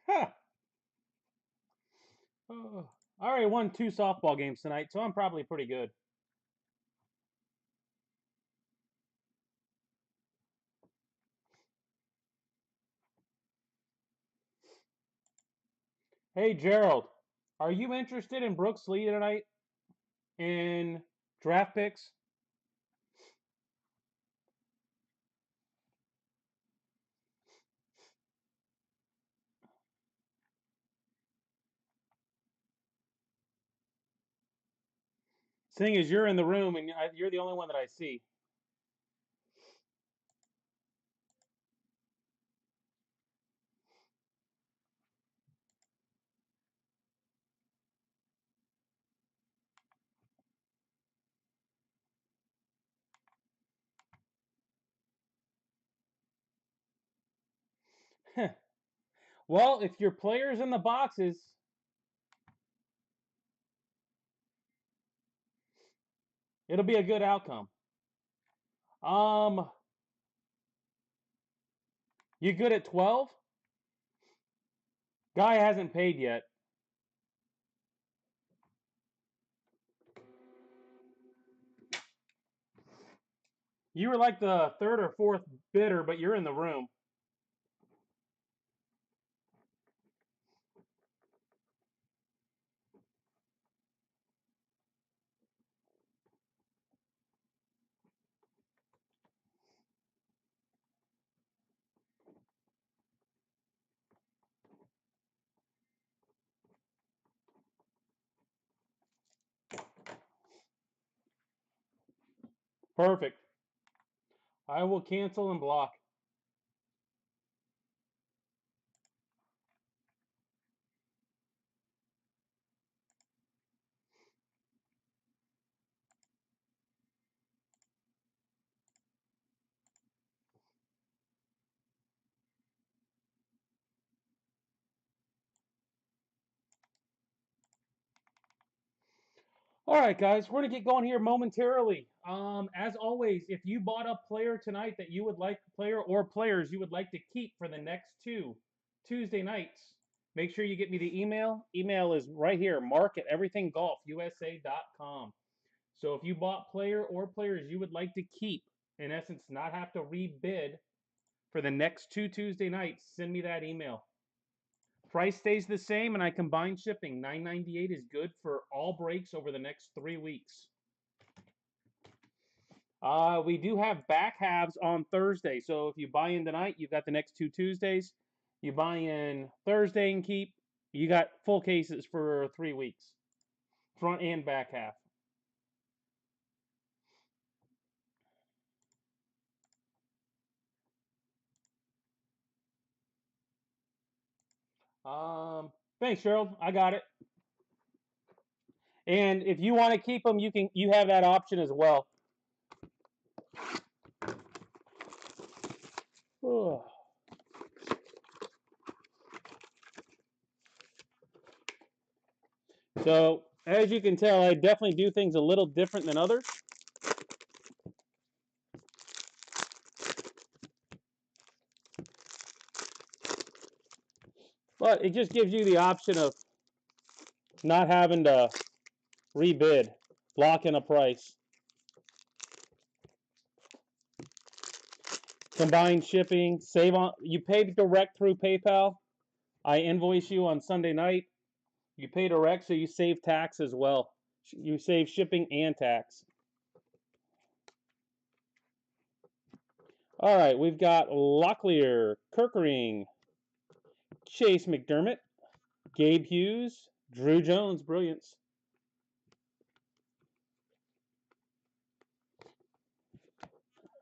Huh. Oh. I already won 2 softball games tonight, so I'm probably pretty good. Hey, Gerald, are you interested in Brooks Lee tonight in draft picks? Seeing as you're in the room and you're the only one that I see. Well, if your player's in the boxes, it'll be a good outcome. Um, you good at 12? Guy hasn't paid yet. You were like the third or fourth bidder, but you're in the room. Perfect. I will cancel and block. All right, guys, we're gonna get going here momentarily. As always, if you bought a player tonight that you would like, player or players you would like to keep for the next 2 Tuesday nights, make sure you get me the email. Email is right here, mark@everythinggolfusa.com. So if you bought player or players you would like to keep, in essence, not have to rebid for the next 2 Tuesday nights, send me that email. Price stays the same, and I combine shipping. $9.98 is good for all breaks over the next 3 weeks. We do have back halves on Thursday. So if you buy in tonight, you've got the next 2 Tuesdays. You buy in Thursday and keep, you got full cases for 3 weeks, front and back half. Thanks, Gerald. I got it. And if you want to keep them, you have that option as well. So as you can tell, I definitely do things a little different than others. But it just gives you the option of not having to rebid, lock in a price. Combined shipping, save on, you pay direct through PayPal. I invoice you on Sunday night. You pay direct, so you save tax as well. You save shipping and tax. All right, we've got Locklear, Kirkering, Chase McDermott, Gabe Hughes, Drew Jones, brilliance.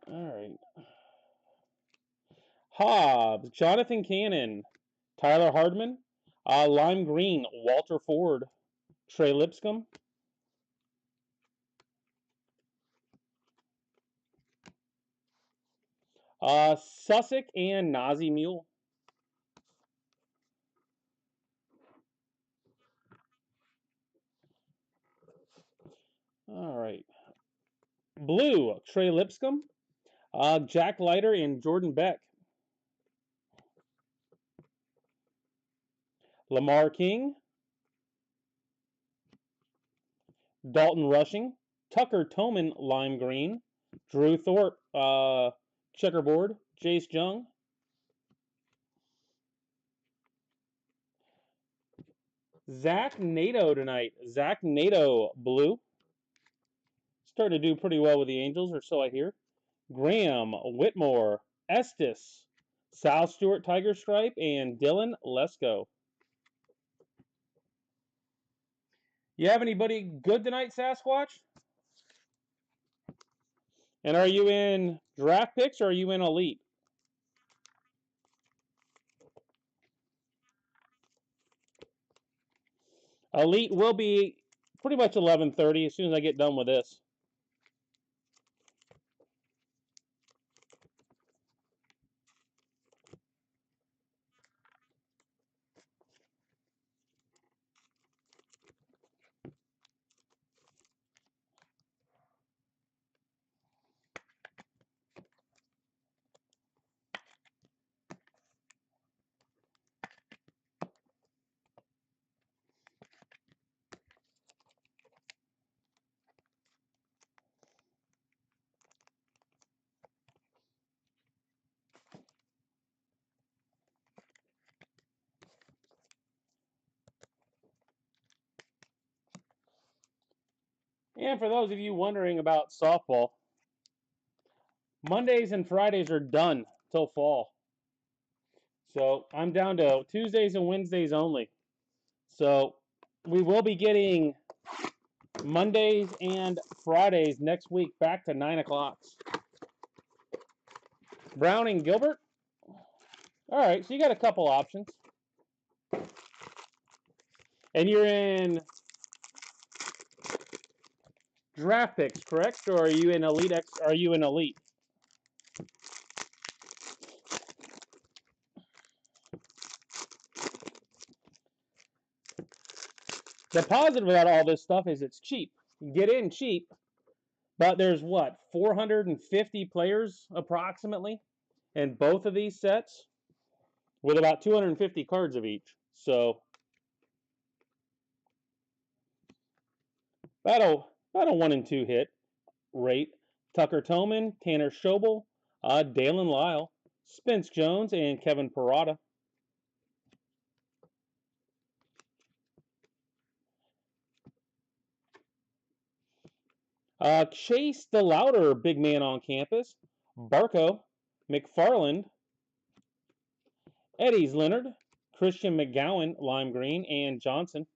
All right. Hobbs, Jonathan Cannon, Tyler Hardman, Lime Green, Walter Ford, Trey Lipscomb, Sussex and Nazi Mule. All right. Blue, Trey Lipscomb, Jack Leiter, and Jordan Beck. Lamar King, Dalton Rushing, Tucker Toman, lime green, Drew Thorpe, checkerboard, Jace Jung, Zach Nato tonight. Zach Nato, blue. Starting to do pretty well with the Angels, or so I hear. Graham Whitmore, Estes, Sal Stewart, Tiger Stripe, and Dylan Lesko. You have anybody good tonight, Sasquatch? And are you in draft picks or are you in elite? Elite will be pretty much 11:30 as soon as I get done with this. And for those of you wondering about softball, Mondays and Fridays are done till fall. So I'm down to Tuesdays and Wednesdays only. So we will be getting Mondays and Fridays next week back to 9 o'clock. Browning Gilbert. All right, so you got a couple options. And you're in draft picks, correct? Or are you in elite? Are you in elite? The positive about all this stuff is it's cheap. You get in cheap, but there's what, 450 players approximately in both of these sets with about 250 cards of each. So that'll 1 and 2 hit rate. Tucker Toman, Tanner Schobel, Dalen Lyle, Spence Jones, and Kevin Parada. Chase the Louder, big man on campus. Barco, McFarland, Eddie's Leonard, Christian McGowan, lime green, and Johnson.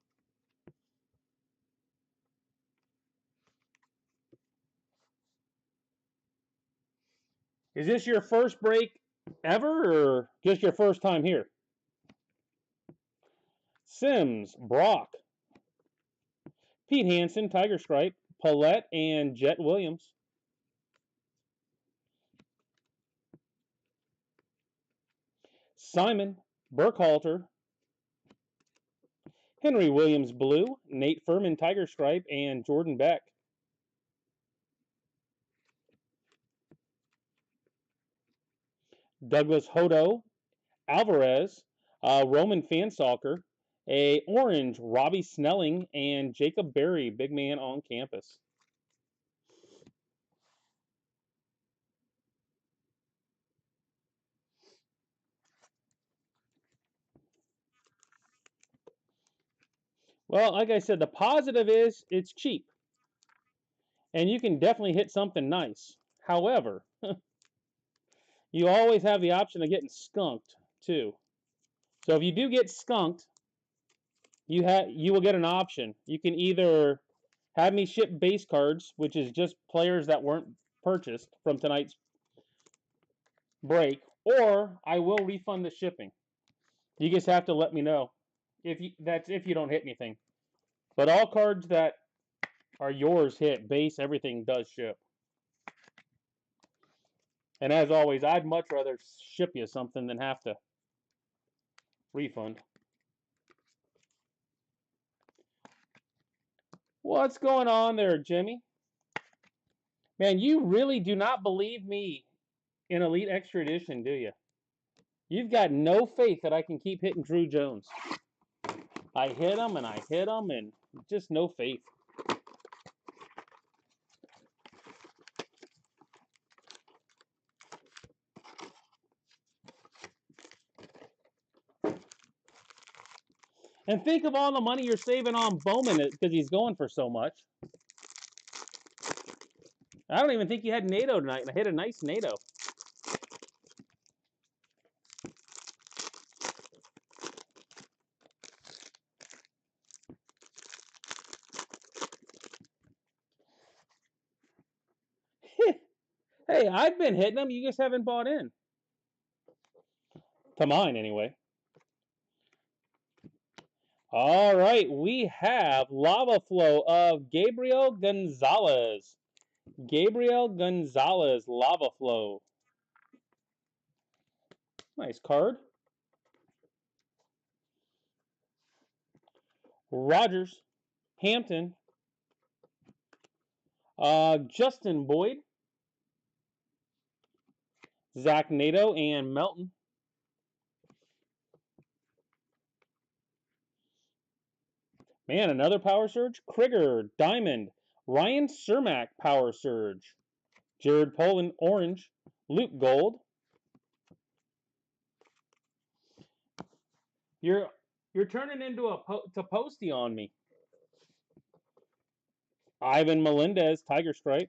Is this your first break ever or just your first time here? Sims, Brock, Pete Hansen, Tiger Stripe, Paulette, and Jet Williams. Simon, Burkhalter, Henry Williams Blue, Nate Furman Tiger Stripe, and Jordan Beck. Douglas Hodo, Alvarez, Roman Fansalker, a orange Robbie Snelling, and Jacob Berry, big man on campus. Well, like I said, the positive is it's cheap. And you can definitely hit something nice. However, you always have the option of getting skunked, too. So if you do get skunked, you will get an option. You can either have me ship base cards, which is just players that weren't purchased from tonight's break, or I will refund the shipping. You just have to let me know if you don't hit anything. But all cards that are yours hit, base, everything does ship. And as always, I'd much rather ship you something than have to refund. What's going on there, Jimmy? Man, you really do not believe me in Elite Extra Edition, do you? You've got no faith that I can keep hitting Drew Jones. I hit them and I hit them and just no faith. And think of all the money you're saving on Bowman because he's going for so much. I don't even think you had NATO tonight, and I hit a nice NATO. Hey, I've been hitting them. You just haven't bought in. To mine, anyway. All right, we have Lava Flow of Gabriel Gonzalez. Gabriel Gonzalez, Lava Flow. Nice card. Rogers, Hampton, Justin Boyd, Zach Nato, and Melton. Man, another Power Surge. Krieger, Diamond, Ryan Cermak, Power Surge. Jared Poland, Orange, Luke Gold. You're turning into a Posty on me. Ivan Melendez, Tiger Stripe.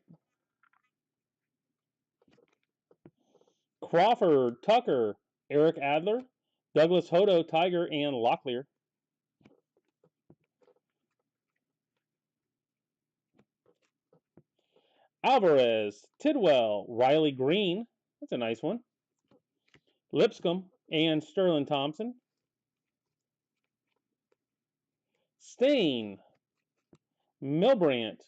Crawford, Tucker, Eric Adler, Douglas Hodo, Tiger, and Locklear. Alvarez, Tidwell, Riley Green. That's a nice one. Lipscomb and Sterling Thompson. Stain, Milbrandt,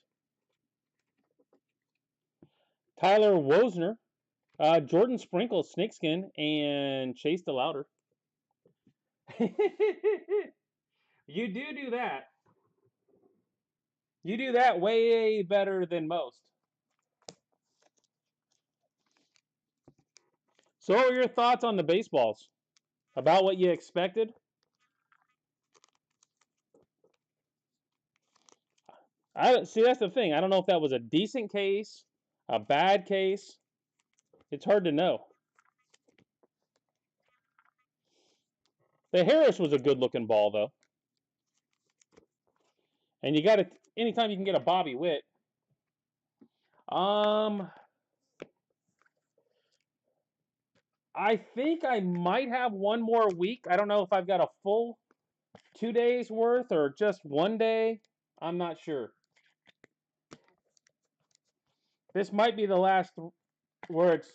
Tyler Wozner, Jordan Sprinkle, Snakeskin, and Chase DeLauder. You do that. You do that way better than most. So what were your thoughts on the baseballs? About what you expected? See, that's the thing. I don't know if that was a decent case, a bad case. It's hard to know. The Harris was a good-looking ball, though. And you got to, anytime you can get a Bobby Witt. I think I might have one more week. I don't know if I've got a full 2 days worth or just 1 day. I'm not sure. This might be the last where it's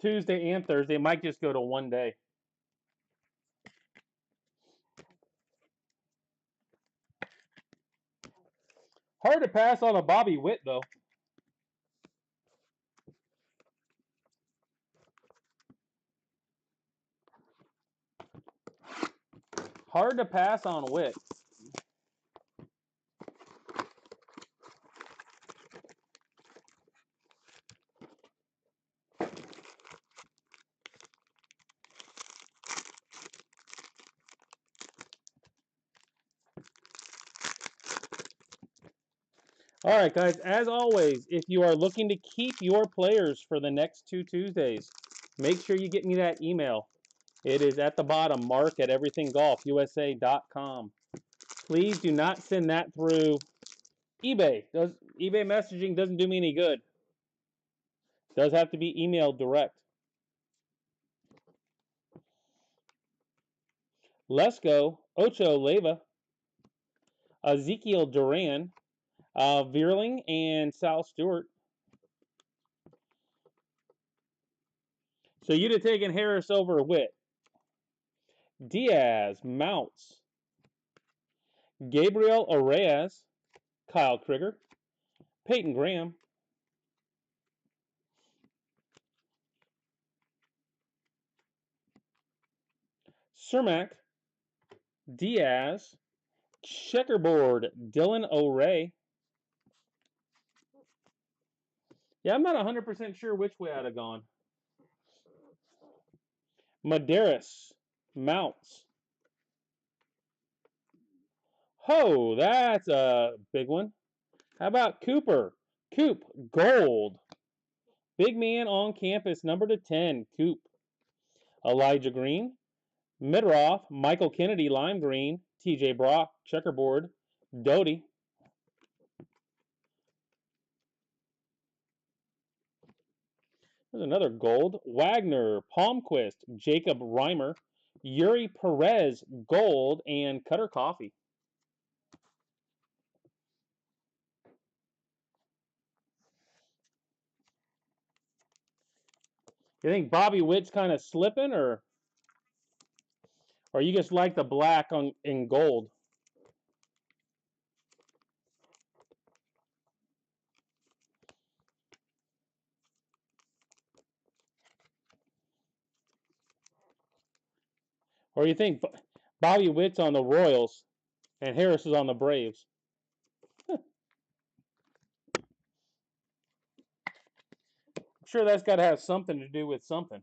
Tuesday and Thursday. It might just go to 1 day. Hard to pass on a Bobby Witt, though. Hard to pass on Witt. All right, guys, as always, if you are looking to keep your players for the next 2 Tuesdays, make sure you get me that email. It is at the bottom, mark@everythinggolfusa.com. Please do not send that through eBay. eBay messaging doesn't do me any good. It does have to be emailed direct. Lesko, Ocho Leva, Ezekiel Duran, Vierling, and Sal Stewart. So you'd have taken Harris over Witt. Diaz, Mounts, Gabriel Arraez, Kyle Krieger, Peyton Graham, Cermak, Diaz, Checkerboard, Dylan O'Ray. Yeah, I'm not 100% sure which way I'd have gone. Medeiros, Mounts, Oh, that's a big one. How about Cooper? Coop, gold. Big man on campus, number to 10, Coop. Elijah Green. Midroff, Michael Kennedy, lime green. TJ Brock, checkerboard. Doty. There's another gold. Wagner, Palmquist, Jacob Reimer, Yuri Perez, gold, and Cutter Coffee. You think Bobby Witt's kind of slipping, or you just like the black in gold? Or you think Bobby Witt's on the Royals and Harris is on the Braves? I'm sure that's got to have something to do with something.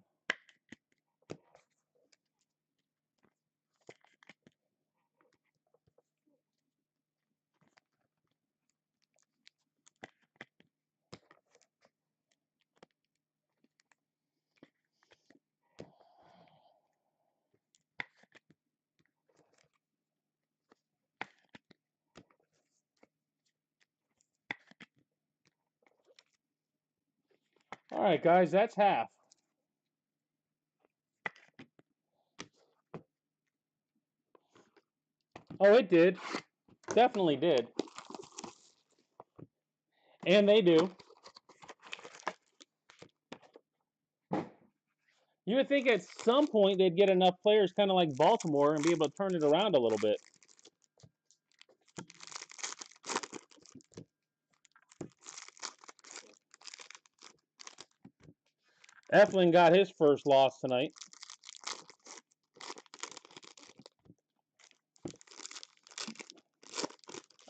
All right, guys, that's half. Oh, it did. Definitely did. And they do. You would think at some point they'd get enough players kind of like Baltimore and be able to turn it around a little bit. Eflin got his first loss tonight.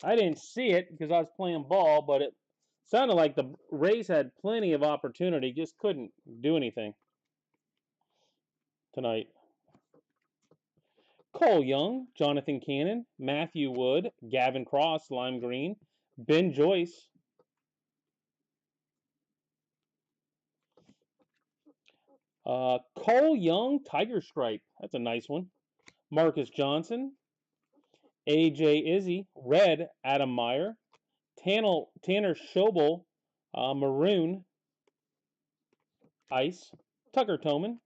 I didn't see it because I was playing ball, but it sounded like the Rays had plenty of opportunity, just couldn't do anything tonight. Cole Young, Jonathan Cannon, Matthew Wood, Gavin Cross, lime green, Ben Joyce. Cole Young, Tiger Stripe. That's a nice one. Marcus Johnson, AJ Izzy, red, Adam Meyer, Tanner Schobel, maroon, ice, Tucker Toman,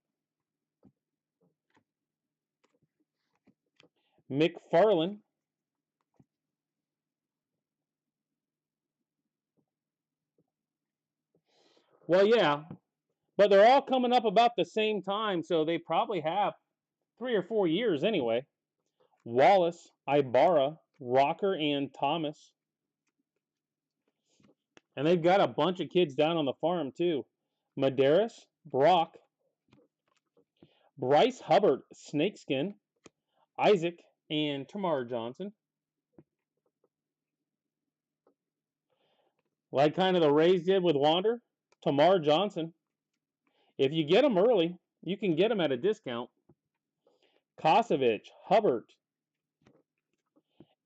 McFarland. Well, yeah, but they're all coming up about the same time, so they probably have 3 or 4 years anyway. Wallace, Ibarra, Rocker, and Thomas. And they've got a bunch of kids down on the farm, too. Medeiros, Brock, Bryce Hubbard, Snakeskin, Isaac, and Tamar Johnson. Like kind of the Rays did with Wander, Tamar Johnson. If you get them early, you can get them at a discount. Kosovich, Hubbard,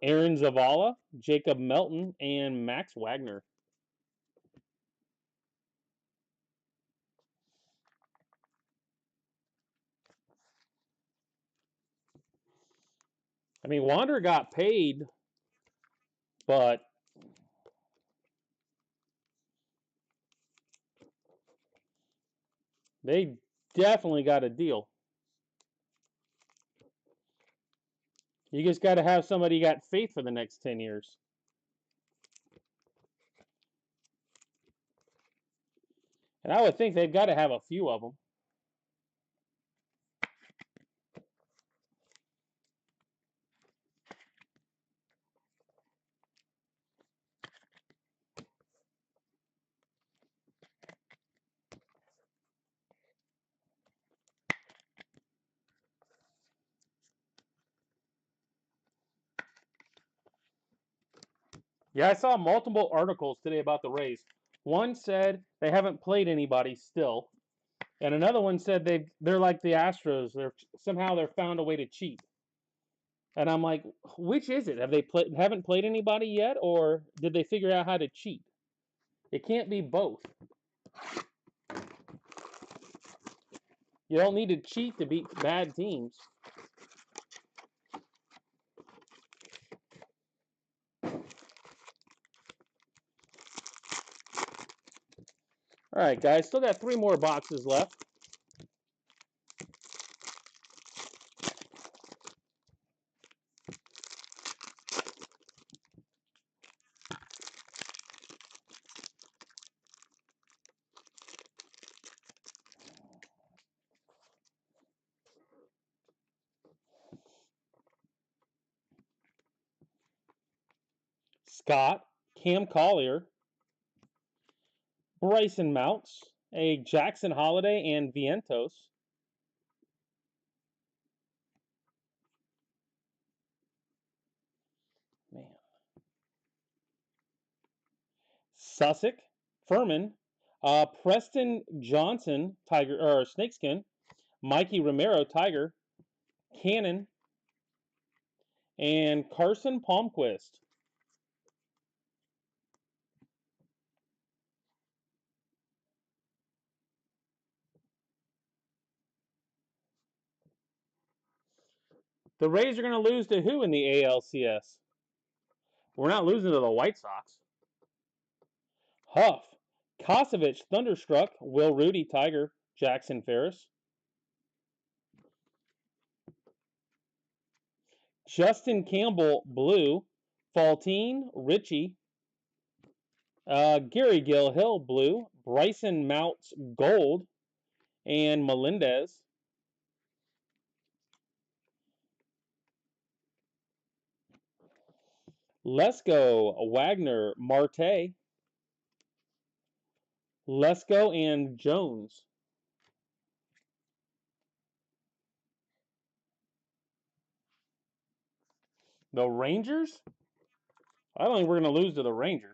Aaron Zavala, Jacob Melton, and Max Wagner. I mean, Wander got paid, but they definitely got a deal. You just got to have somebody got faith for the next 10 years. And I would think they've got to have a few of them. Yeah, I saw multiple articles today about the Rays. One said they haven't played anybody still, and another one said they're like the Astros. They're found a way to cheat. And I'm like, which is it? Haven't played anybody yet, or did they figure out how to cheat? It can't be both. You don't need to cheat to beat bad teams. All right, guys, still got 3 more boxes left. Scott, Cam Collier, Bryson Mounts, a Jackson Holiday, and Vientos. Man. Sussex, Furman, Preston Johnson, Tiger or Snakeskin, Mikey Romero, Tiger, Cannon, and Carson Palmquist. The Rays are going to lose to who in the ALCS? We're not losing to the White Sox. Huff, Kosovich, Thunderstruck, Will Rudy, Tiger, Jackson Ferris. Justin Campbell, Blue, Faltine, Richie, Gary Gill Hill, Blue, Bryson Mounts, Gold, and Melendez. Lesko, Wagner, Marte, Lesko, and Jones. The Rangers? I don't think we're going to lose to the Rangers.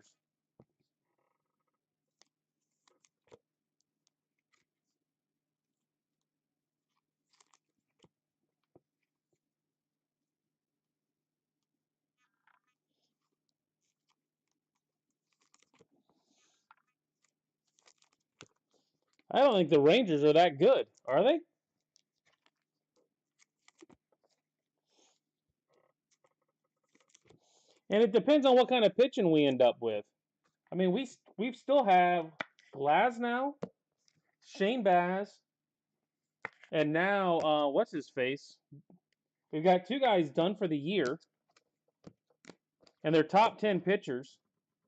I don't think the Rangers are that good, are they? And it depends on what kind of pitching we end up with. I mean, we still have Glasnow, Shane Baz, and now what's his face? We've got 2 guys done for the year, and they're top 10 pitchers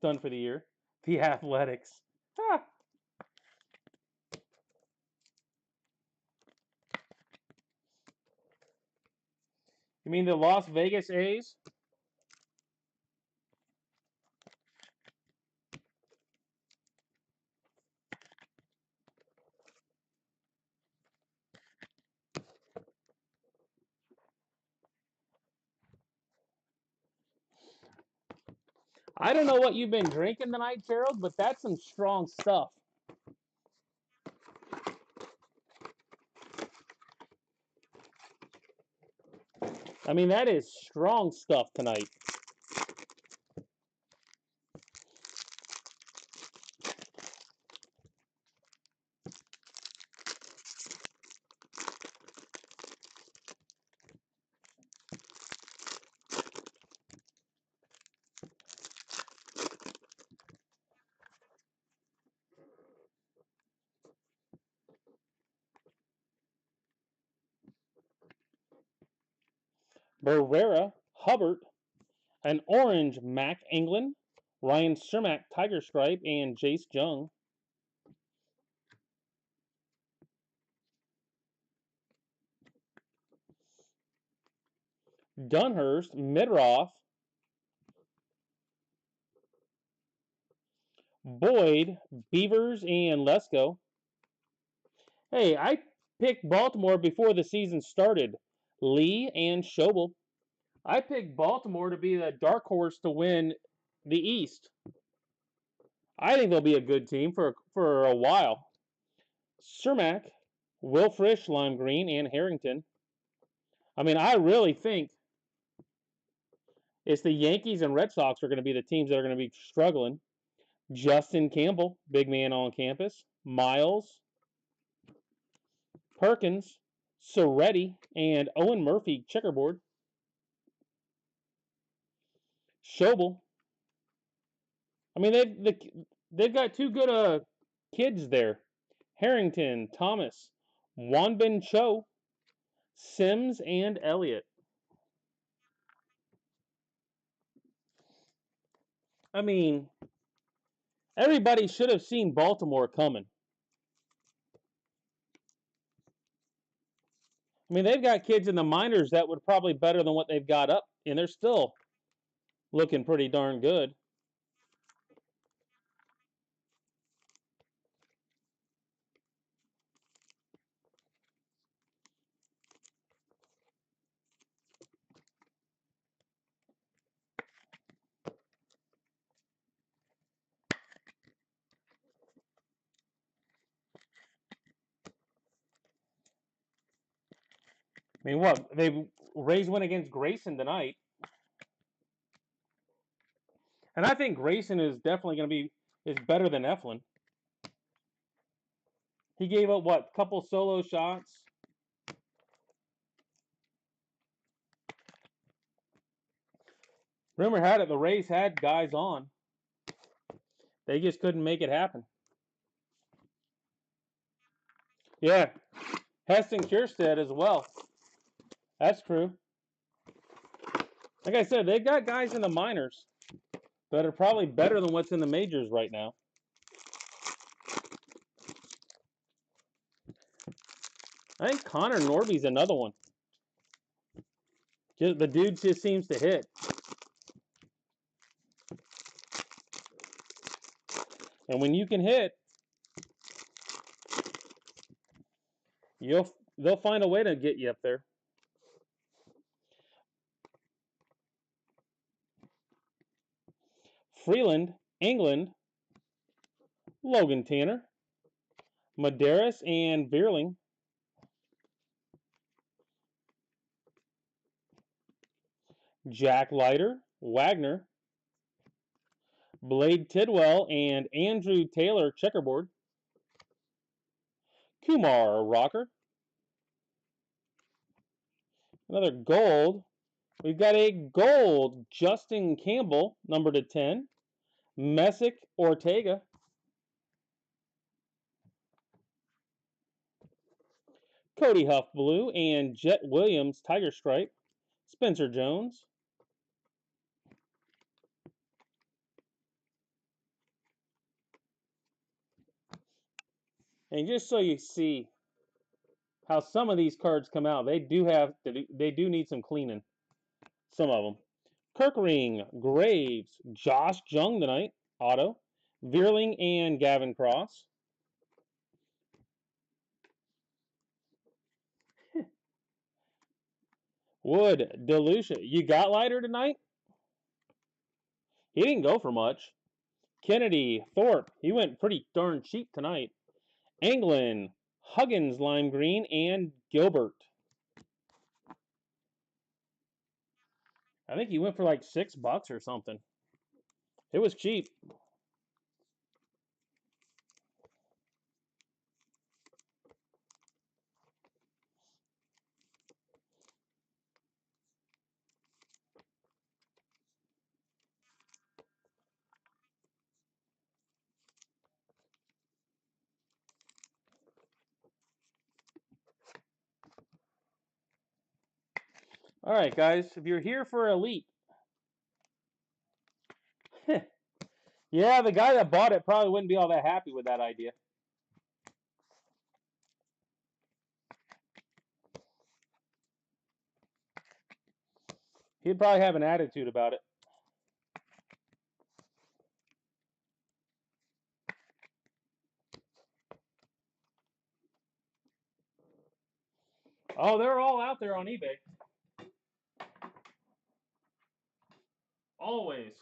done for the year. The Athletics. Ah. You mean the Las Vegas A's? I don't know what you've been drinking tonight, Gerald, but that's some strong stuff. I mean, that is strong stuff tonight. Barrera, Hubbard, an orange Mac England, Ryan Cermak, Tiger Stripe, and Jace Jung. Dunhurst, Midroff, Boyd, Beavers, and Lesko. Hey, I picked Baltimore before the season started. Lee and Schobel. I picked Baltimore to be the dark horse to win the East. I think they'll be a good team for a while. Cermak, Will Frisch, Lime Green, and Harrington. I mean, I really think It's the Yankees and Red Sox are going to be the teams that are going to be struggling. Justin Campbell, big man on campus. Miles, Perkins, Soretti, and Owen Murphy checkerboard. Schobel. I mean, they've got two good kids there. Harrington, Thomas, Wanbin Cho, Sims, and Elliott. I mean, everybody should have seen Baltimore coming. I mean, they've got kids in the minors that would probably better than what they've got up, and they're still looking pretty darn good. I mean, what? They Rays win against Grayson tonight. And I think Grayson is definitely going to be is better than Eflin. He gave up what? Couple solo shots. Rumor had it the Rays had guys on. They just couldn't make it happen. Yeah. Heston Kjerstad as well. That's true. Like I said, they've got guys in the minors that are probably better than what's in the majors right now. I think Connor Norby's another one. The dude just seems to hit. And when you can hit, they'll find a way to get you up there. Freeland, England, Logan Tanner, Medeiros, and Beerling. Jack Leiter, Wagner, Blade Tidwell, and Andrew Taylor checkerboard. Kumar Rocker. Another gold. We've got a gold Justin Campbell, number to 10. Messick Ortega. Cody Huff blue and Jet Williams tiger stripe. Spencer Jones. And just so you see how some of these cards come out, they do need some cleaning. Some of them. Kirkring, Graves, Josh Jung tonight, auto. Veerling and Gavin Cross. Wood, Delucia. You got Leiter tonight? He didn't go for much. Kennedy, Thorpe. He went pretty darn cheap tonight. Anglin, Huggins, Lime Green, and Gilbert. I think he went for like $6 or something. It was cheap. All right, guys, if you're here for Elite, yeah, the guy that bought it probably wouldn't be all that happy with that idea. He'd probably have an attitude about it. Oh, they're all out there on eBay. Always.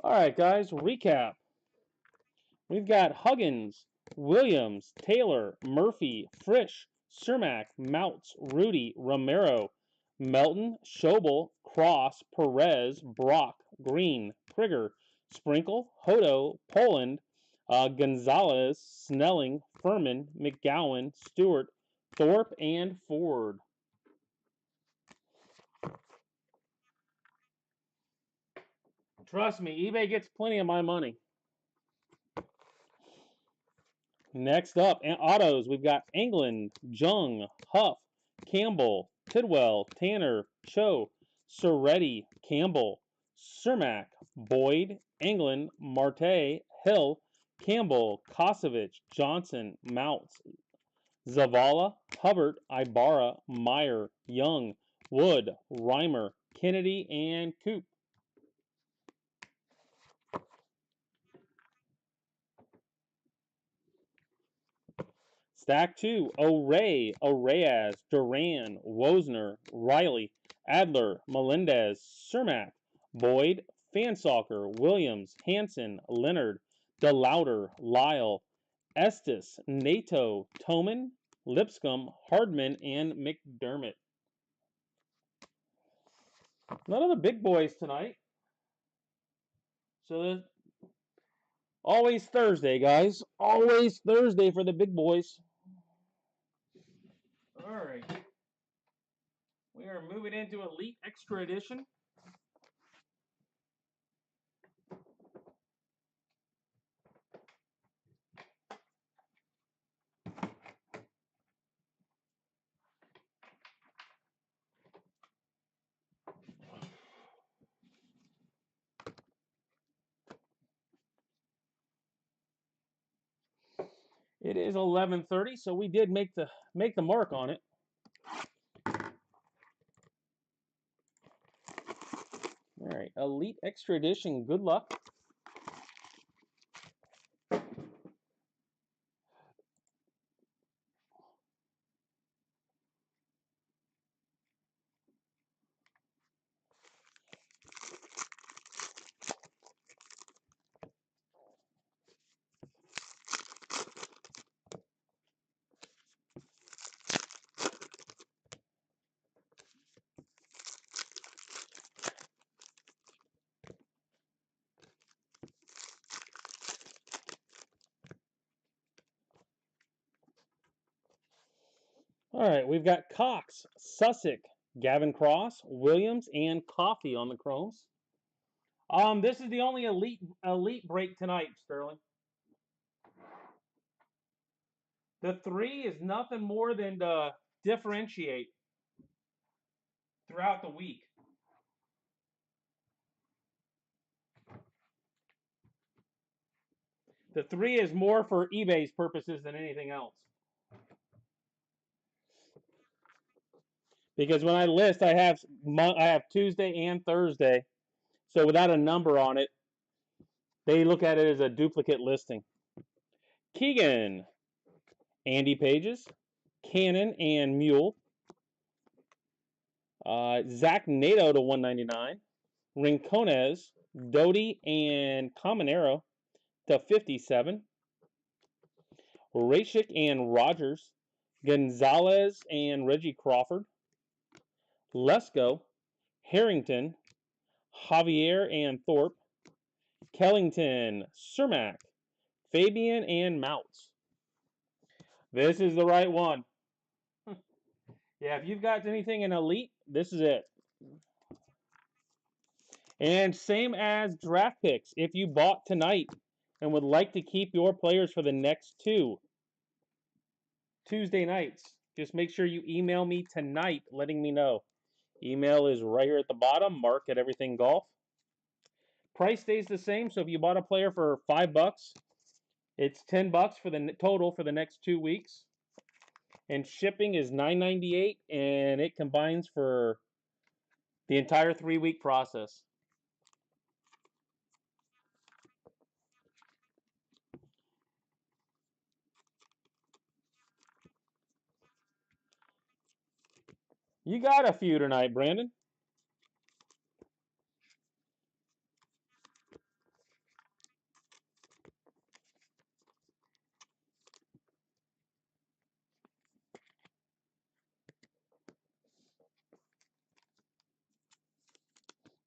All All right, guys, recap. We've got Huggins, Williams, Taylor, Murphy, Frisch, Cermak, Mounts, Rudy, Romero, Melton, Schobel, Cross, Perez, Brock, Green, Krieger, Sprinkle, Hodo, Poland, Gonzalez, Snelling, Furman, McGowan, Stewart, Thorpe, and Ford. Trust me, eBay gets plenty of my money. Next up, autos, we've got England, Jung, Huff, Campbell, Tidwell, Tanner, Cho, Soretti, Campbell, Cermak, Boyd, England, Marte, Hill, Campbell, Kosovich, Johnson, Mounts, Zavala, Hubbard, Ibarra, Meyer, Young, Wood, Reimer, Kennedy, and Coop. Stack 2, O'Ray, Oreyes, Duran, Wozner, Riley, Adler, Melendez, Cermak, Boyd, Fansalker, Williams, Hanson, Leonard, DeLauder, Lyle, Estes, Nato, Toman, Lipscomb, Hardman, and McDermott. None of the big boys tonight. So always Thursday, guys. Always Thursday for the big boys. All right. We are moving into Elite Extra Edition. It is 11:30, so we did make the mark on it. All right, Elite Extra Edition. Good luck. All right, we've got Cox, Sussick, Gavin Cross, Williams, and Coffee on the chromes. This is the only elite break tonight, Sterling. The 3 is nothing more than to differentiate throughout the week. The 3 is more for eBay's purposes than anything else. Because when I list, I have Tuesday and Thursday. So without a number on it, they look at it as a duplicate listing. Keegan, Andy Pages, Cannon and Mule, Zach Nato to 199, Rincones, Doty and Comanero to 57, Rashik and Rogers, Gonzalez and Reggie Crawford, Lesko, Harrington, Javier and Thorpe, Kellington, Cermak, Fabian and Mounts. This is the right one. Yeah, if you've got anything in Elite, this is it. And same as draft picks. If you bought tonight and would like to keep your players for the next 2 Tuesday nights, just make sure you email me tonight letting me know. Email is right here at the bottom, mark@everythinggolf. Price stays the same, so if you bought a player for $5, it's $10 for the total for the next 2 weeks. And shipping is $9.98, and it combines for the entire 3-week process. You got a few tonight, Brandon.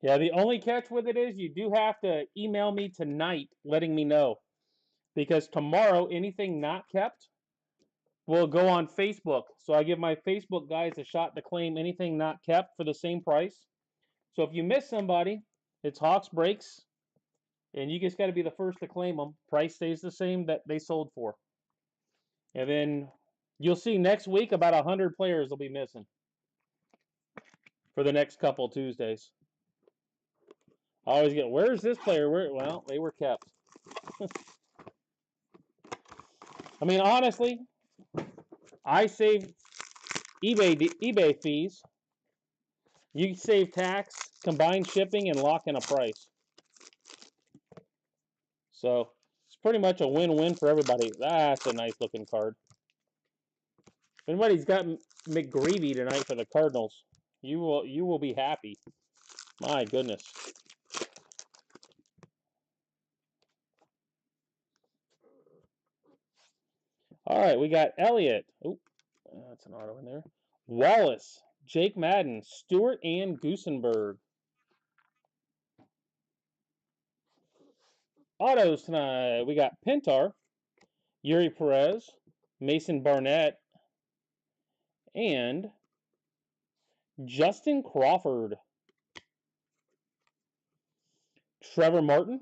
Yeah, the only catch with it is you do have to email me tonight letting me know. Because tomorrow, anything not kept will go on Facebook. So I give my Facebook guys a shot to claim anything not kept for the same price. So if you miss somebody, it's Hawks Breaks, and you just got to be the first to claim them. Price stays the same that they sold for. And then you'll see next week about 100 players will be missing for the next couple Tuesdays. I always get, where's this player? Well, they were kept. I mean, honestly, I save eBay fees. You save tax, combined shipping, and lock in a price. So it's pretty much a win-win for everybody. That's a nice looking card. If anybody's got McGreevy tonight for the Cardinals, you will be happy. My goodness. All right, we got Elliott. Oh, that's an auto in there. Wallace, Jake Madden, Stewart, and Goosenberg. Autos tonight. We got Pintar, Yuri Perez, Mason Barnett, and Justin Crawford. Trevor Martin,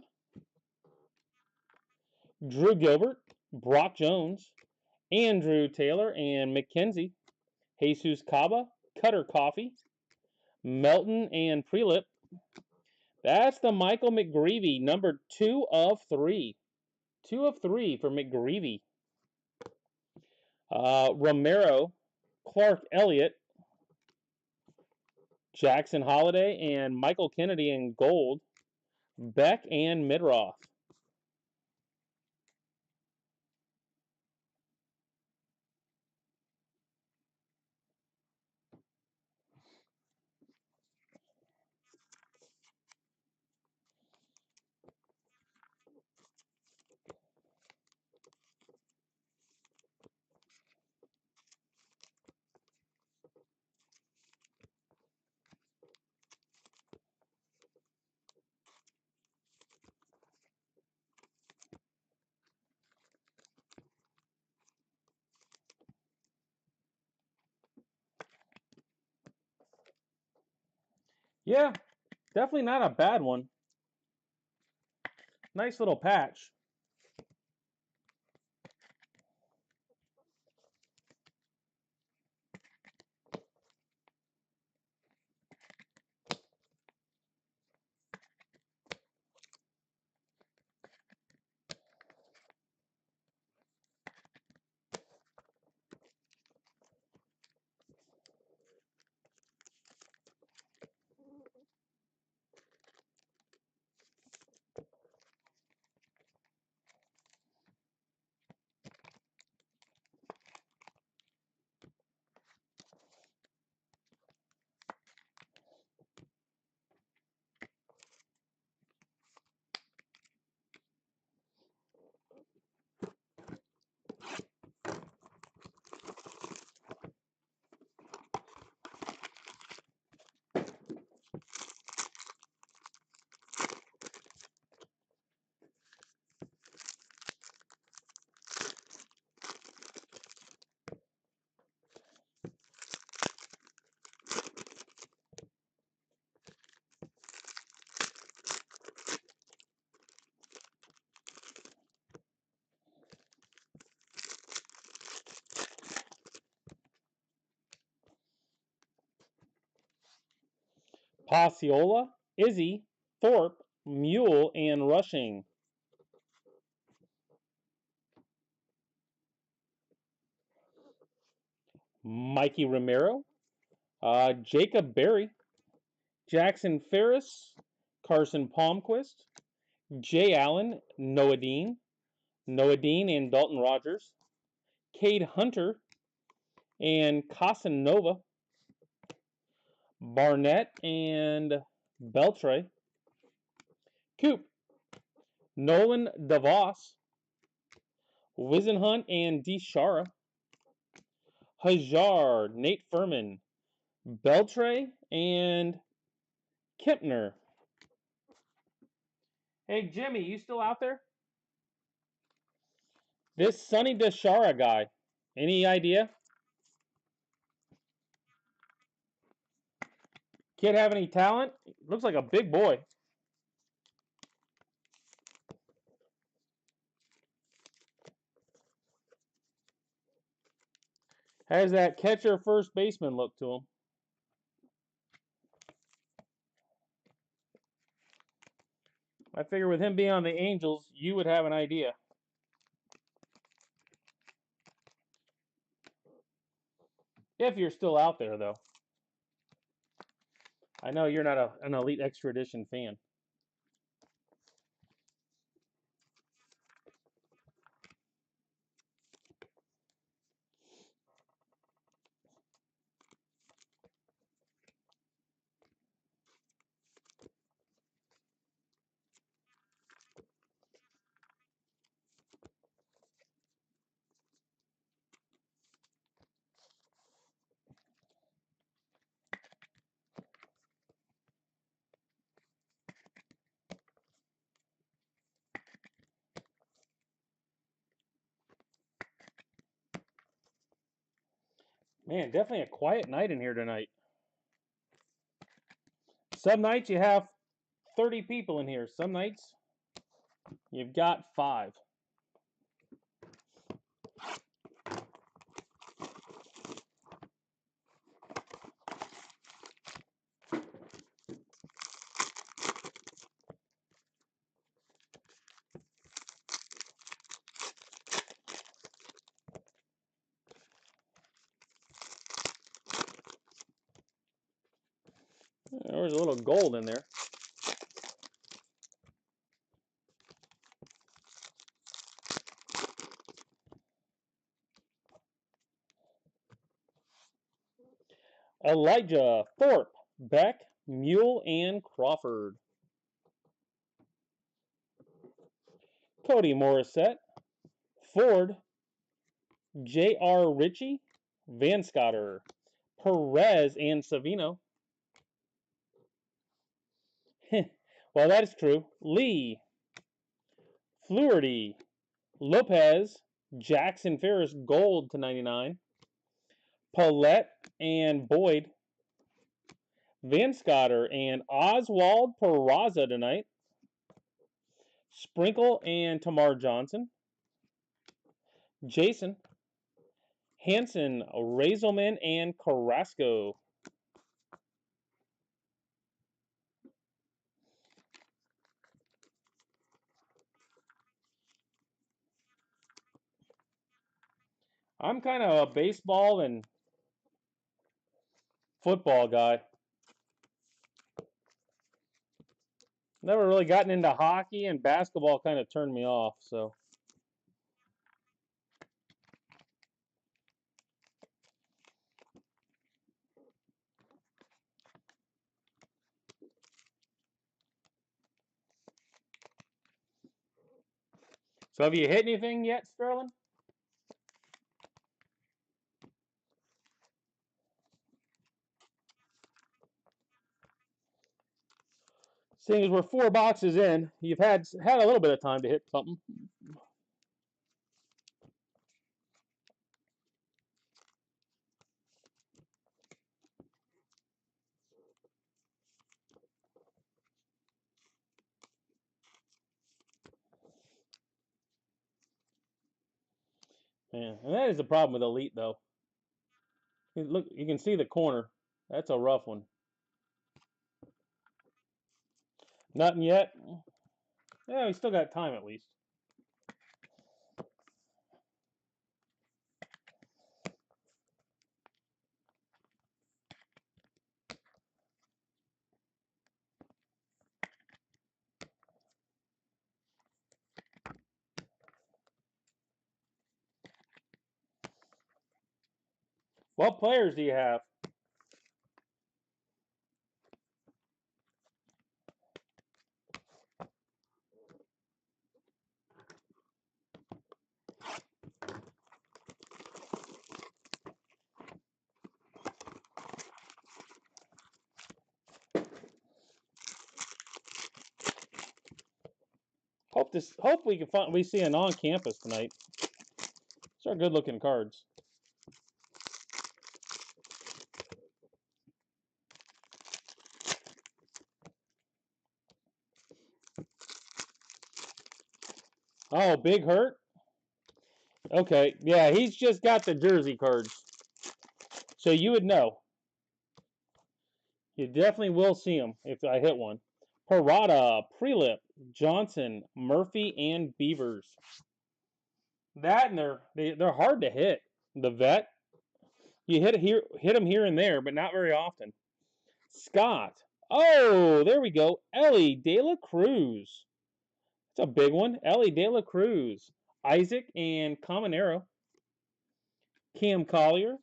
Drew Gilbert, Brock Jones, Andrew Taylor, and McKenzie. Jesus Caba, Cutter Coffee, Melton, and Prelip. That's the Michael McGreevy, number 2 of 3. 2 of 3 for McGreevy. Romero, Clark Elliott, Jackson Holiday, and Michael Kennedy in gold. Beck and Midroth. Yeah, definitely not a bad one. Nice little patch. Passiola, Izzy, Thorpe, Mule, and Rushing. Mikey Romero, Jacob Berry, Jackson Ferris, Carson Palmquist, Jay Allen, Noah Dean and Dalton Rogers, Cade Hunter, and Casanova, Barnett and Beltre, Coop, Nolan DeVos, Wisenhunt and DeShara, Hajar, Nate Furman, Beltre, and Kempner. Hey, Jimmy, you still out there? This Sonny DeShara guy, any idea? Kid have any talent? Looks like a big boy. Has that catcher first baseman look to him. I figure with him being on the Angels, you would have an idea. If you're still out there, though. I know you're not an Elite Extra Edition fan. Man, definitely a quiet night in here tonight. Some nights you have 30 people in here. Some nights you've got 5. There's a little gold in there. Elijah, Thorpe, Beck, Mule, and Crawford. Cody Morissette, Ford, J.R. Ritchie, Van Scotter, Perez, and Savino. Well, that is true. Lee, Fluharty, Lopez, Jackson Ferris gold to 99, Paulette and Boyd, Van Scotter and Oswald Peraza tonight, Sprinkle and Tamar Johnson, Jason, Hanson, Razelman, and Carrasco. I'm kind of a baseball and football guy. Never really gotten into hockey, and basketball kind of turned me off, so. So have you hit anything yet, Sterling? Seeing as we're 4 boxes in, you've had a little bit of time to hit something. Yeah, and that is the problem with Elite, though. Look, you can see the corner. That's a rough one. Nothing yet. Yeah, we still got time at least. What players do you have? Hope we see an on campus tonight. These are good looking cards. Oh, Big Hurt. Okay, yeah, he's just got the jersey cards, so you would know. You definitely will see him if I hit one. Parada, Prelip, Johnson, Murphy, and Beavers. That and they're hard to hit. The vet, you hit him here and there, but not very often. Scott. Oh, there we go. Elly De La Cruz. It's a big one. Elly De La Cruz. Isaac and Caminero. Cam Collier.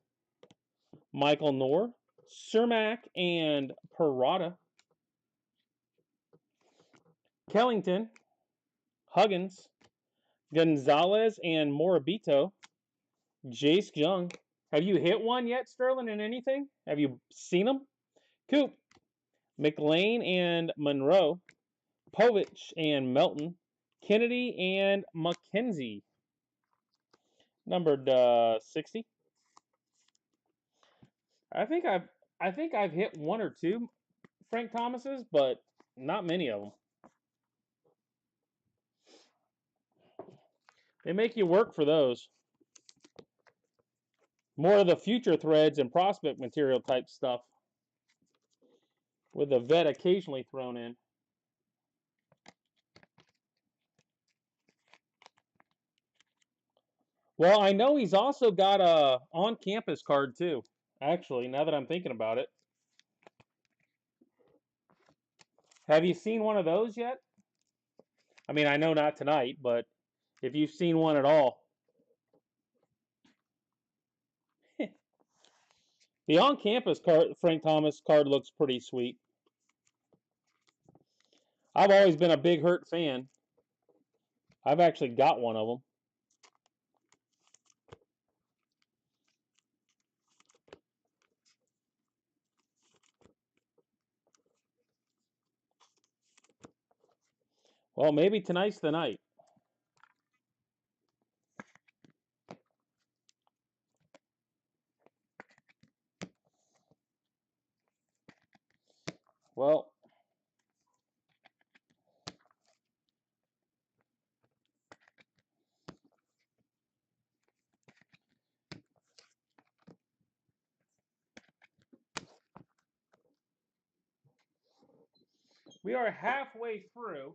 Michael Noor. Cermak and Parada. Kellington. Huggins. Gonzalez and Morabito. Jace Jung. Have you hit one yet, Sterling, in anything? Have you seen them? Coop. McLean and Monroe. Povich and Melton. Kennedy and McKenzie. Numbered 60. I think I've hit one or two Frank Thomases, but not many of them. They make you work for those. More of the future threads and prospect material type stuff, with the vet occasionally thrown in. Well, I know he's also got a on-campus card too, actually, now that I'm thinking about it. Have you seen one of those yet? I mean, I know not tonight, but if you've seen one at all. The on-campus card, Frank Thomas card looks pretty sweet. I've always been a Big Hurt fan. I've actually got one of them. Well, maybe tonight's the night. Well, we are halfway through.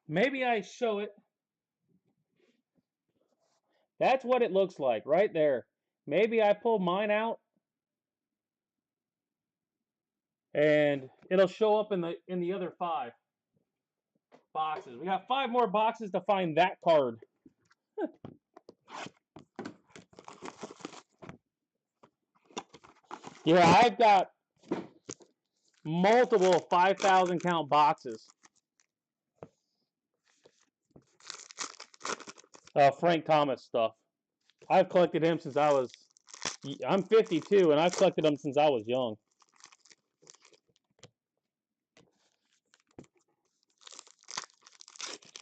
Maybe I show it. That's what it looks like right there. Maybe I pull mine out and it'll show up in the other 5 boxes. We got 5 more boxes to find that card. Yeah, I've got multiple 5,000 count boxes. Frank Thomas stuff. I've collected him since I'm 52 and I've collected him since I was young.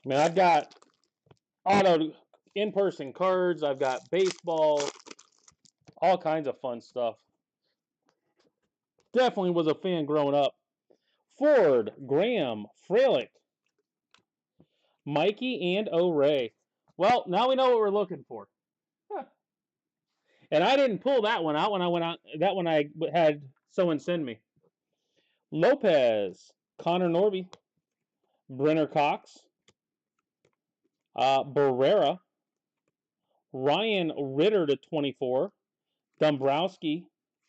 I mean, I've got auto in-person cards. I've got baseball, all kinds of fun stuff. Definitely was a fan growing up. Ford, Graham, Frelick, Mikey, and O'Ray. Well, now we know what we're looking for. Huh. And I didn't pull that one out when I went out. That one I had someone send me. Lopez, Connor Norby, Brenner Cox, Barrera, Ryan Ritter to 24, Dombrowski,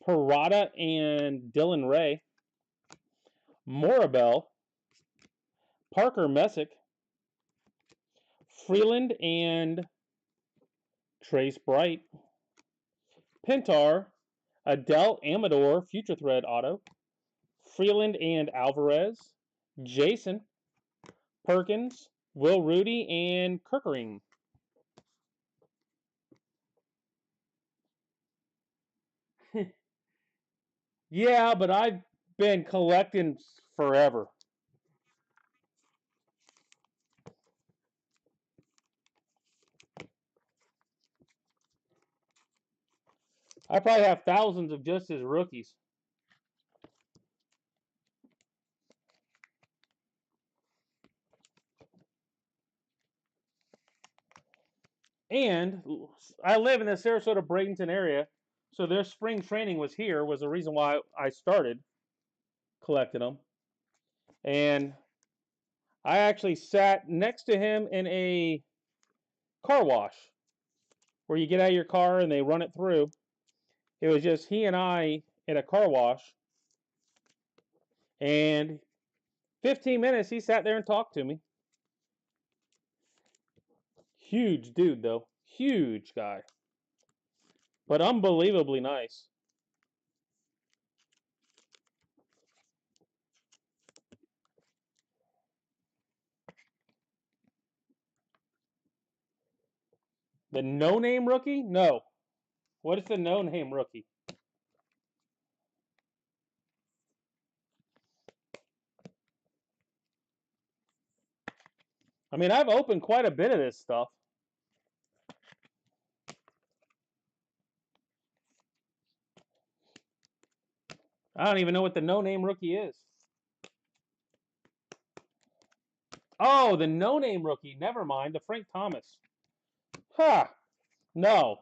Parada, and Dylan Ray, Morabel, Parker Messick, Freeland and Trace Bright. Pintar, Adele Amador, Future Thread Auto. Freeland and Alvarez. Jason, Perkins, Will Rudy, and Kirkering. Yeah, but I've been collecting forever. I probably have thousands of just his rookies. And I live in the Sarasota Bradenton area, so their spring training was here, was the reason why I started collecting them. And I actually sat next to him in a car wash where you get out of your car and they run it through. It was just he and I in a car wash. And 15 minutes he sat there and talked to me. Huge dude, though. Huge guy. But unbelievably nice. The no-name rookie? No. What is the no-name rookie? I mean, I've opened quite a bit of this stuff. I don't even know what the no-name rookie is. Oh, the no-name rookie. Never mind. The Frank Thomas. Huh. No.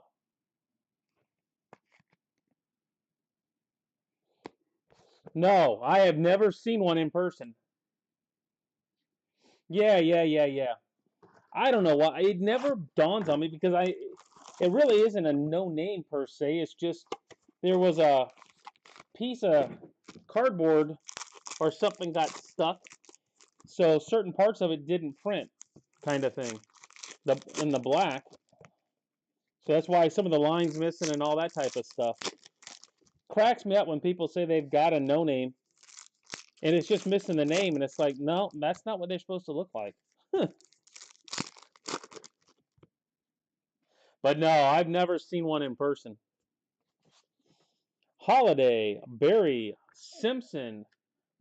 No, I have never seen one in person. Yeah. I don't know why. It never dawns on me because it really isn't a no-name per se. It's just there was a piece of cardboard or something got stuck, so certain parts of it didn't print, kind of thing. In the black, so that's why some of the lines missing and all that type of stuff. Cracks me up when people say they've got a no name and it's just missing the name, and it's like, no, that's not what they're supposed to look like. But no, I've never seen one in person. Holiday, Barry, Simpson,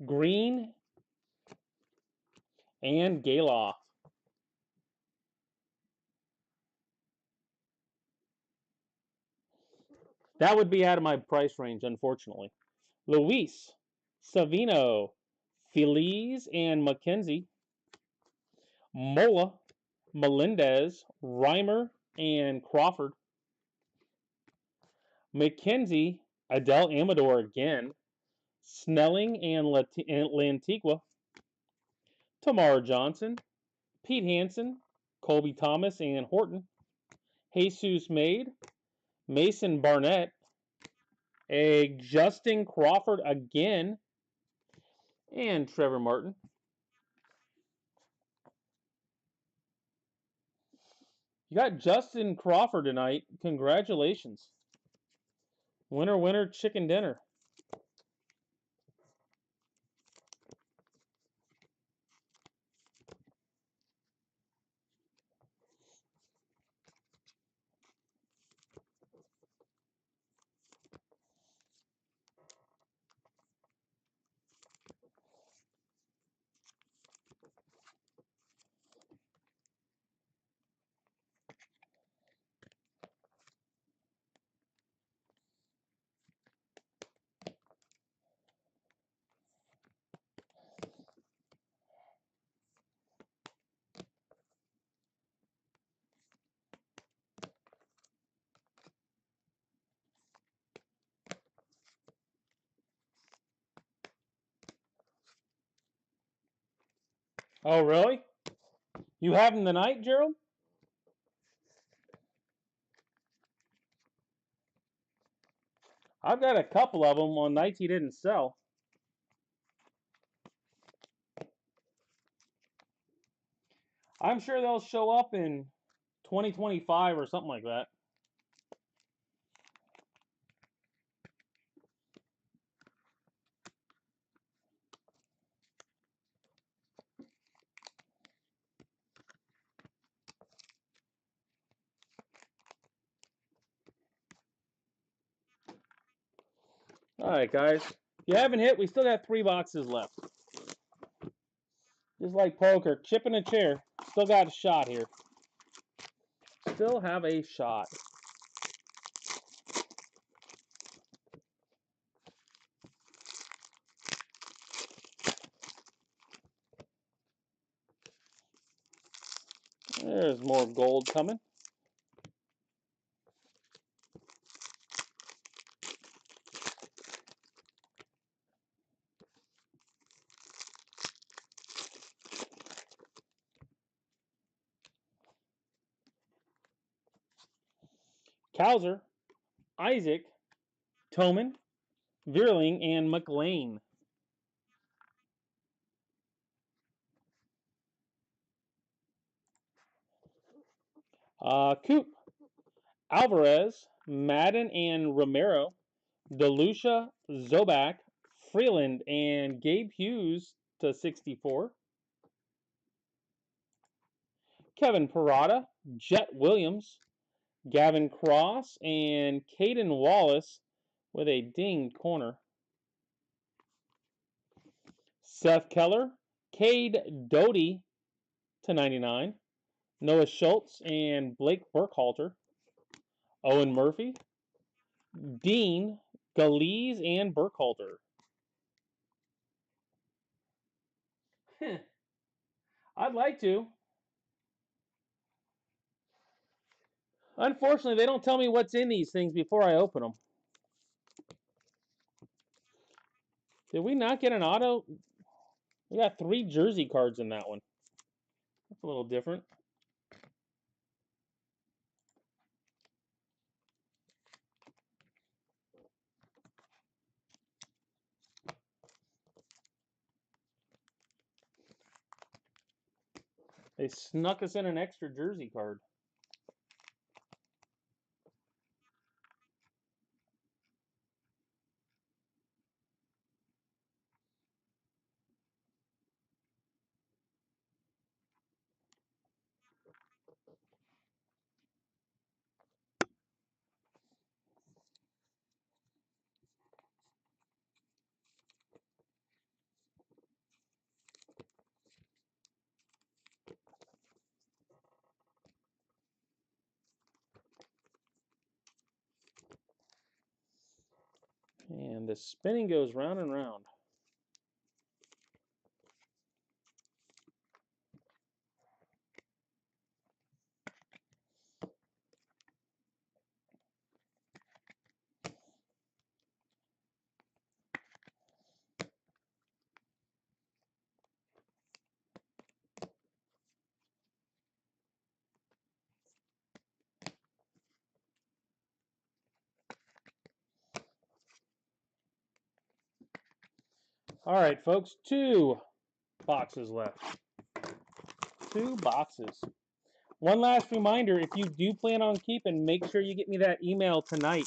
Green, and Galoff. That would be out of my price range, unfortunately. Luis, Savino, Feliz, and McKenzie. Mola, Melendez, Reimer, and Crawford. McKenzie, Adele Amador again. Snelling and Lantigua. Tamar Johnson, Pete Hansen, Colby Thomas, and Horton. Jesus Made, Mason Barnett, a Justin Crawford again, and Trevor Martin. You got Justin Crawford tonight. Congratulations. Winner, winner, chicken dinner. Oh, really? You have them tonight, Gerald? I've got a couple of them on nights he didn't sell. I'm sure they'll show up in 2025 or something like that. All right, guys. If you haven't hit, we still got 3 boxes left. Just like poker, chipping a chair. Still got a shot here. Still have a shot. There's more gold coming. Cowser, Isaac, Toman, Vierling, and McLean. Coop, Alvarez, Madden, and Romero, DeLucia, Zobak, Freeland, and Gabe Hughes to 64. Kevin Parada, Jet Williams, Gavin Cross, and Caden Wallace with a dinged corner. Seth Keller, Cade Doty to 99. Noah Schultz and Blake Burkhalter. Owen Murphy, Dean, Galees, and Burkhalter. I'd like to. Unfortunately, they don't tell me what's in these things before I open them. Did we not get an auto? We got 3 jersey cards in that one. That's a little different. They snuck us in an extra jersey card. And the spinning goes round and round. All right, folks, 2 boxes left. 2 boxes. One last reminder, if you do plan on keeping, make sure you get me that email tonight.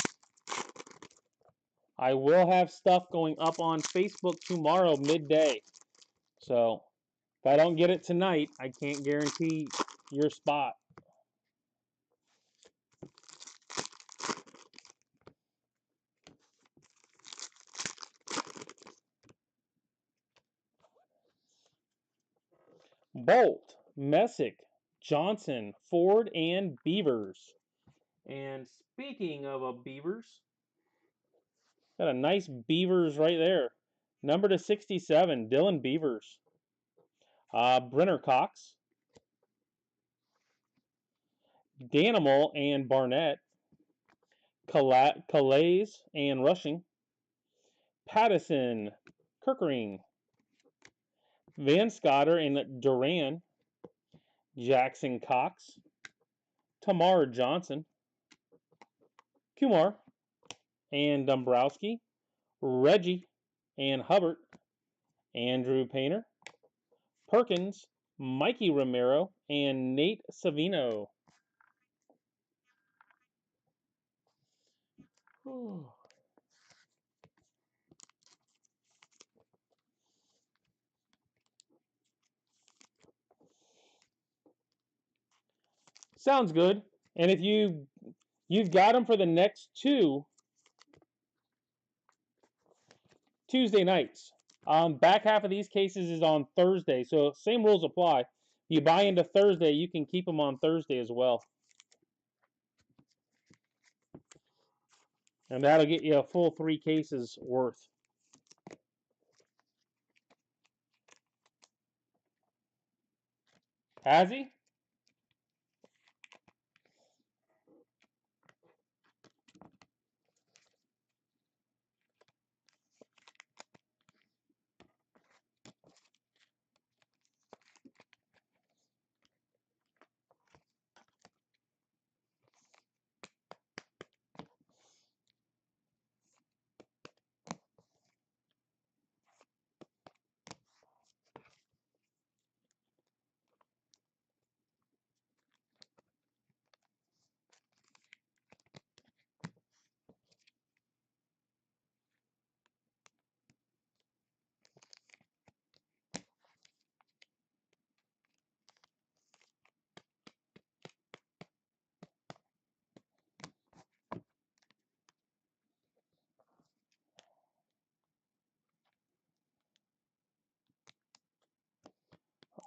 I will have stuff going up on Facebook tomorrow midday. So if I don't get it tonight, I can't guarantee your spot. Bolt, Messick, Johnson, Ford, and Beavers. And speaking of a Beavers, got a nice Beavers right there. Number to 67, Dylan Beavers. Brenner Cox, Danimal and Barnett, Calais and Rushing, Pattison, Kirkering, Van Scotter and Duran, Jackson Cox, Tamar Johnson, Kumar and Dombrowski, Reggie and Hubbard, Andrew Painter, Perkins, Mikey Romero, and Nate Savino. Sounds good. And if you've got them for the next 2 Tuesday nights. Back half of these cases is on Thursday, so same rules apply. If you buy into Thursday, you can keep them on Thursday as well. And that'll get you a full 3 cases worth. Has he?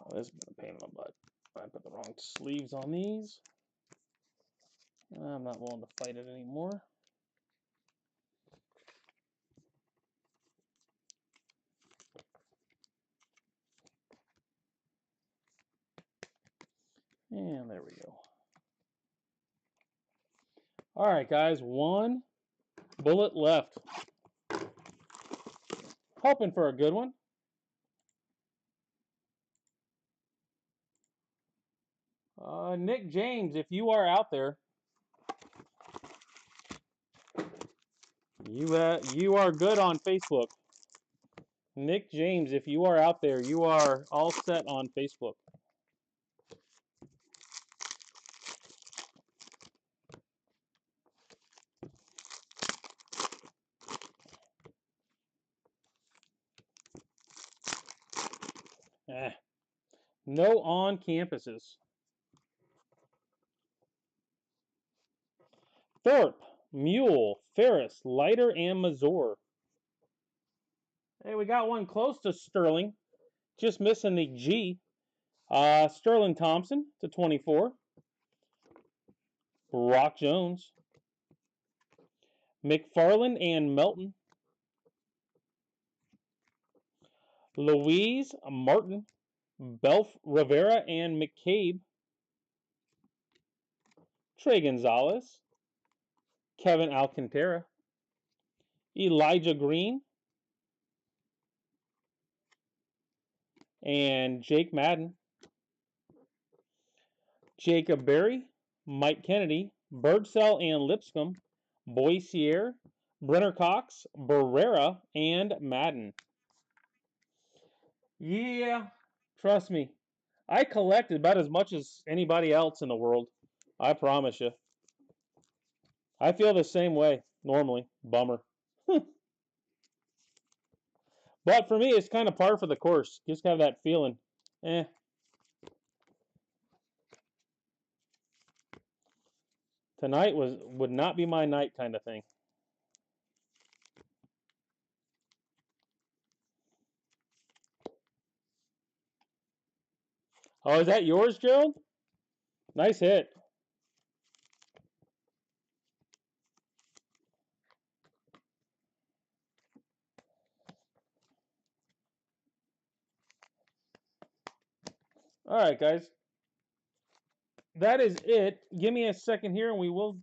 Oh, this has been a pain in the butt. I put the wrong sleeves on these. I'm not willing to fight it anymore. And there we go. All right, guys, 1 bullet left. Hoping for a good one. Nick James, if you are out there, you are good on Facebook. Nick James, if you are out there, you are all set on Facebook. No on campuses. Thorpe, Mule, Ferris, Leiter, and Mazur. Hey, we got one close to Sterling. Just missing the G. Sterling Thompson to 24. Brock Jones. McFarland and Melton. Louise Martin. Belf Rivera and McCabe. Trey Gonzalez. Kevin Alcantara. Elijah Green. And Jake Madden. Jacob Berry. Mike Kennedy. Birdsell and Lipscomb. Boissier. Brenner Cox. Barrera and Madden. Yeah, trust me. I collect about as much as anybody else in the world. I promise you. I feel the same way normally. Bummer. But for me, it's kind of par for the course. Just have that feeling. Tonight would not be my night kind of thing. Oh, is that yours, Gerald? Nice hit. All right, guys. That is it. Give me a second here, and we will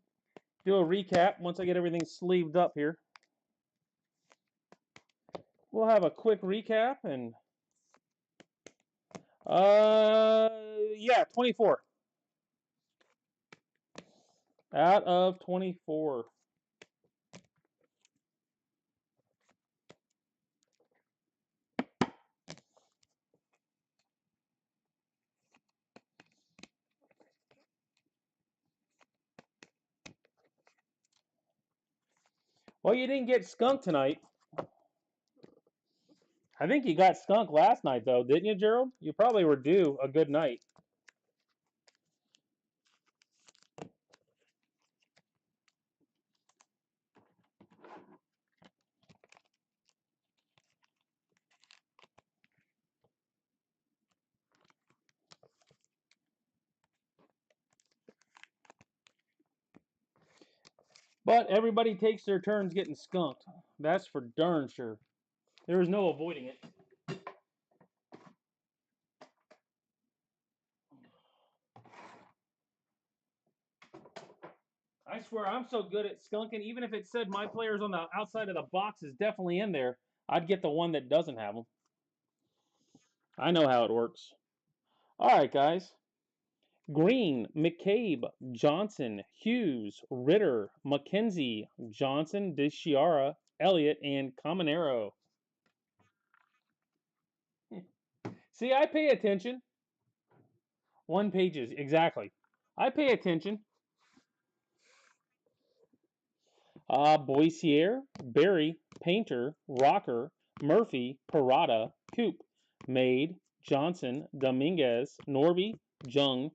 do a recap once I get everything sleeved up here. We'll have a quick recap and yeah, 24. Out of 24. Well, you didn't get skunked tonight. I think you got skunked last night, though, didn't you, Gerald? You probably were due a good night. But everybody takes their turns getting skunked. That's for darn sure. There is no avoiding it. I swear I'm so good at skunking, even if it said my players on the outside of the box is definitely in there, I'd get the one that doesn't have them. I know how it works. All right, guys. Green, McCabe, Johnson, Hughes, Ritter, McKenzie, Johnson, DeChiara, Elliott, and Caminero. See, I pay attention. 1 pages, exactly. I pay attention. Boissier, Berry, Painter, Rocker, Murphy, Parada, Coop, Made, Johnson, Dominguez, Norby, Jung,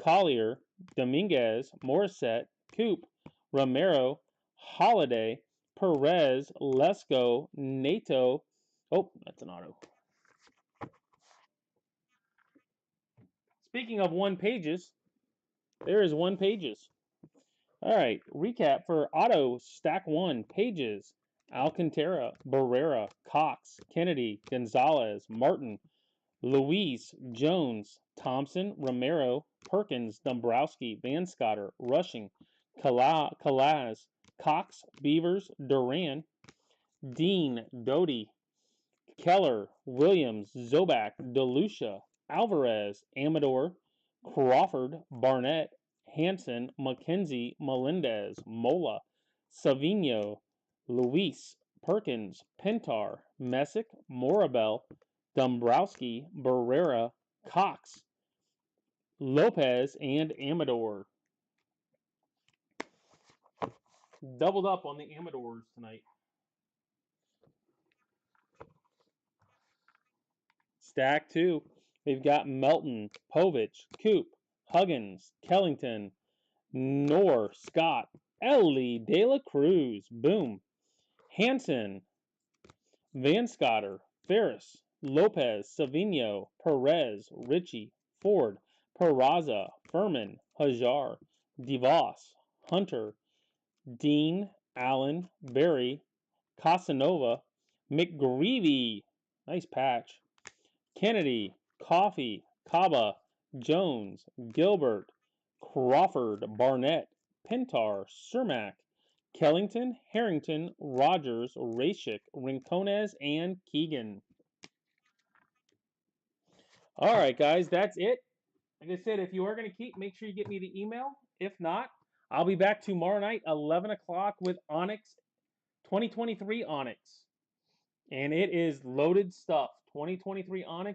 Collier, Dominguez, Morissette, Coop, Romero, Holiday, Perez, Lesko, Nato. Oh, that's an auto. Speaking of 1 pages, there is 1 pages. All right, recap for auto stack 1 pages. Alcantara, Barrera, Cox, Kennedy, Gonzalez, Martin, Luis, Jones, Thompson, Romero, Perkins, Dombrowski, Van Scotter, Rushing, Calaz, Cox, Beavers, Duran, Dean, Doty, Keller, Williams, Zobak, DeLucia, Alvarez, Amador, Crawford, Barnett, Hanson, McKenzie, Melendez, Mola, Savino, Luis, Perkins, Pintar, Messick, Morabel, Dombrowski, Barrera, Cox, Lopez, and Amador. Doubled up on the Amadors tonight. Stack 2. We've got Melton, Povich, Coop, Huggins, Kellington, Knorr, Scott, Ellie, De La Cruz, Boom, Hanson, Van Scotter, Ferris, Lopez, Savino, Perez, Ritchie, Ford, Peraza, Furman, Hajar, DeVos, Hunter, Dean, Allen, Berry, Casanova, McGreevy, nice patch, Kennedy, Coffee, Kaba, Jones, Gilbert, Crawford, Barnett, Pintar, Cermak, Kellington, Harrington, Rogers, Rashik, Rincones, and Keegan. All right, guys, that's it. Like I said, if you are going to keep, make sure you get me the email. If not, I'll be back tomorrow night, 11 o'clock with Onyx, 2023 Onyx. And it is loaded stuff. 2023 Onyx.